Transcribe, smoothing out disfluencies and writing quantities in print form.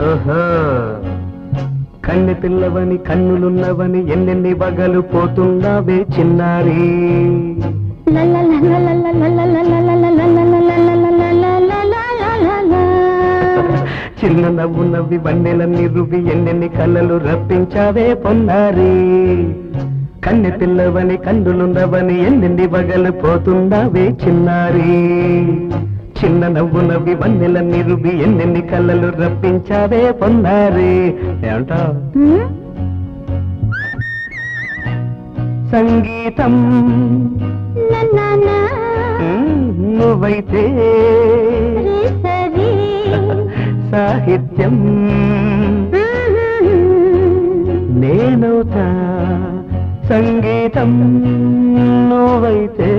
ఓహో కన్నె పిల్లవని కన్నులున్నవని ఎన్నెన్ని వగలు పోతున్నావే చిన్నారి చిన్న నవ్వు నవ్వి వన్నెలన్నీ రువి ఎన్నెన్ని కళ్ళలు రప్పించావే పొన్నారి కన్నె పిల్లవని కన్నులున్నవని ఎన్నెన్ని వగలు పోతున్నావే చిన్నారి చిన్న నవ్వు నవ్వి వన్నెలన్నీ రువి ఎన్నెన్ని కళ్ళలు రప్పించావే పొన్నారి ఏమంటా సంగీతం నువ్వైతే సాహిత్యం నేనవుతా సంగీతం నువ్వైతే